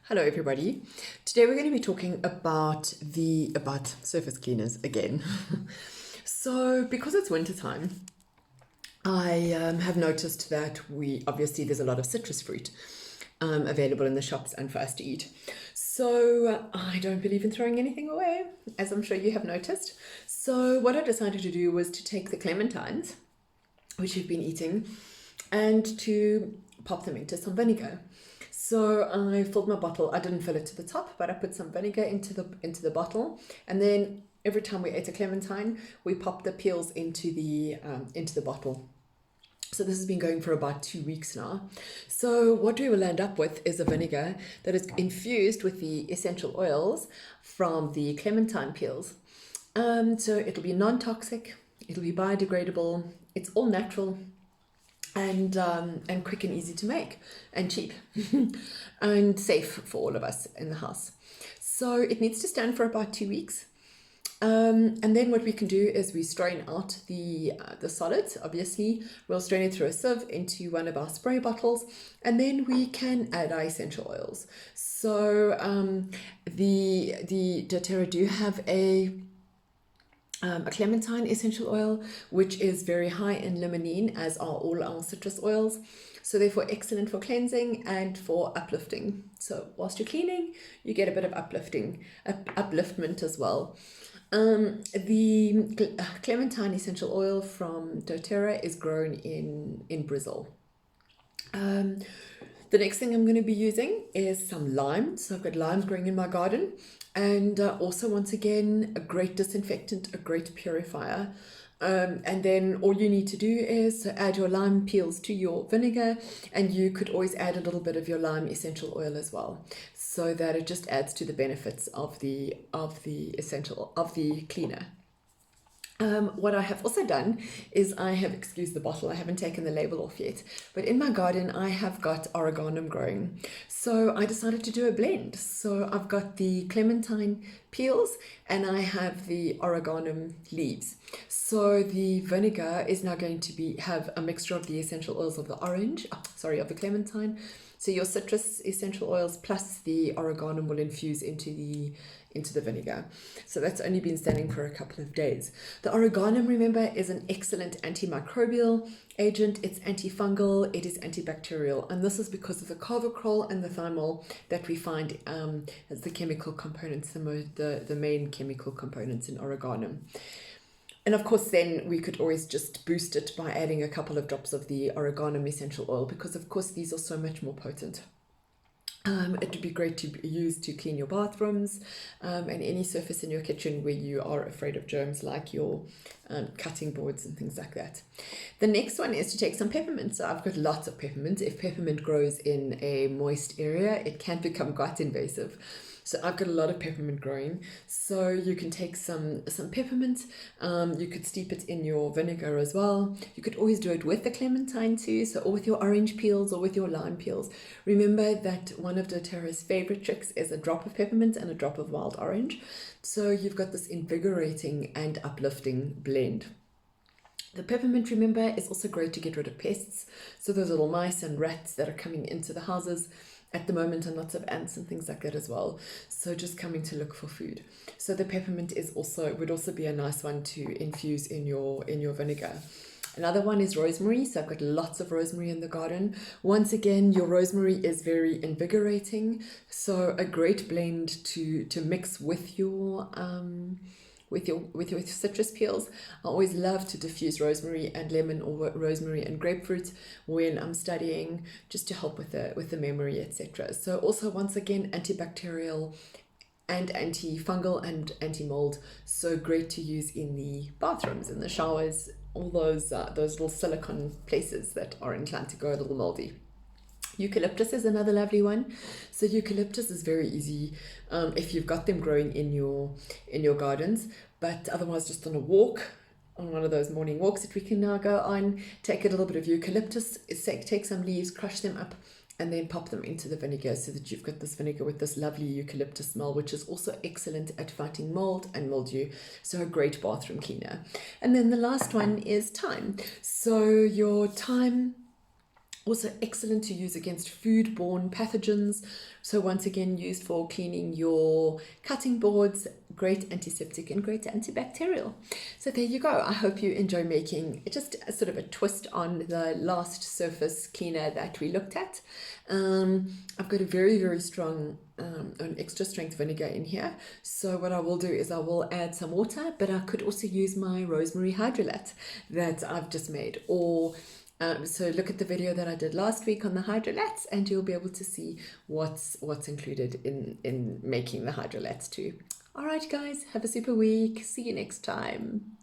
Hello everybody. Today we're going to be talking about surface cleaners again. So because it's winter time, I have noticed that there's a lot of citrus fruit available in the shops and for us to eat. So I don't believe in throwing anything away, as I'm sure you have noticed. So what I decided to do was to take the clementines, which you've been eating, and to pop them into some vinegar. So I filled my bottle. I didn't fill it to the top, but I put some vinegar into the bottle, and then every time we ate a clementine, we popped the peels into the bottle. So this has been going for about 2 weeks now. So what we will end up with is a vinegar that is infused with the essential oils from the clementine peels. So it'll be non-toxic, it'll be biodegradable, it's all natural, and quick and easy to make, and cheap, and safe for all of us in the house. So it needs to stand for about 2 weeks. And then what we can do is we strain out the solids. Obviously, we'll strain it through a sieve into one of our spray bottles, and then we can add our essential oils. So the doTERRA do have a clementine essential oil, which is very high in limonene, as are all our citrus oils. So therefore excellent for cleansing and for uplifting. So whilst you're cleaning, you get a bit of upliftment as well. The clementine essential oil from doTERRA is grown in Brazil. The next thing I'm going to be using is some lime. So I've got limes growing in my garden, and also once again a great disinfectant, a great purifier. And then all you need to do is add your lime peels to your vinegar, and you could always add a little bit of your lime essential oil as well, so that it just adds to the benefits of the cleaner. What I have also done is I have, excuse the bottle, I haven't taken the label off yet, but in my garden I have got oreganum growing. So I decided to do a blend. So I've got the clementine peels and I have the oreganum leaves. So the vinegar is now going to have a mixture of the essential oils of the of the clementine. So your citrus essential oils plus the oreganum will infuse into the vinegar. So that's only been standing for a couple of days. The oreganum, remember, is an excellent antimicrobial agent. It's antifungal, it is antibacterial, and this is because of the carvacrol and the thymol that we find as the chemical components, the main chemical components in oreganum. And of course, then we could always just boost it by adding a couple of drops of the oreganum essential oil, because of course these are so much more potent. It would be great to use to clean your bathrooms and any surface in your kitchen where you are afraid of germs, like your cutting boards and things like that. The next one is to take some peppermint. So I've got lots of peppermint. If peppermint grows in a moist area, it can become quite invasive. So I've got a lot of peppermint growing. So you can take some peppermint. You could steep it in your vinegar as well. You could always do it with the clementine too, or with your orange peels or with your lime peels. Remember that one of doTERRA's favorite tricks is a drop of peppermint and a drop of wild orange. So you've got this invigorating and uplifting blend. The peppermint, remember, is also great to get rid of pests. So those little mice and rats that are coming into the houses at the moment, and lots of ants and things like that as well. So just coming to look for food. So the peppermint would also be a nice one to infuse in your vinegar. Another one is rosemary. So I've got lots of rosemary in the garden. Once again, your rosemary is very invigorating. So a great blend to mix with your citrus peels. I always love to diffuse rosemary and lemon, or rosemary and grapefruit when I'm studying, just to help with the memory, etc. So also, once again, antibacterial and antifungal and anti-mold. So great to use in the bathrooms, in the showers, all those little silicone places that are inclined to go a little moldy. Eucalyptus is another lovely one. So eucalyptus is very easy if you've got them growing in your gardens, but otherwise just on a walk, on one of those morning walks that we can now go on, take a little bit of eucalyptus, take some leaves, crush them up, and then pop them into the vinegar, so that you've got this vinegar with this lovely eucalyptus smell, which is also excellent at fighting mold and mildew. So a great bathroom cleaner. And then the last one is thyme. So your thyme Also excellent to use against food-borne pathogens. So once again, used for cleaning your cutting boards, great antiseptic and great antibacterial. So there you go. I hope you enjoy making just a sort of a twist on the last surface cleaner that we looked at. I've got a very, very strong an extra strength vinegar in here. So what I will do is I will add some water, but I could also use my rosemary hydrolat that I've just made, or so look at the video that I did last week on the hydrolats, and you'll be able to see what's included in making the hydrolats too. All right, guys, have a super week. See you next time.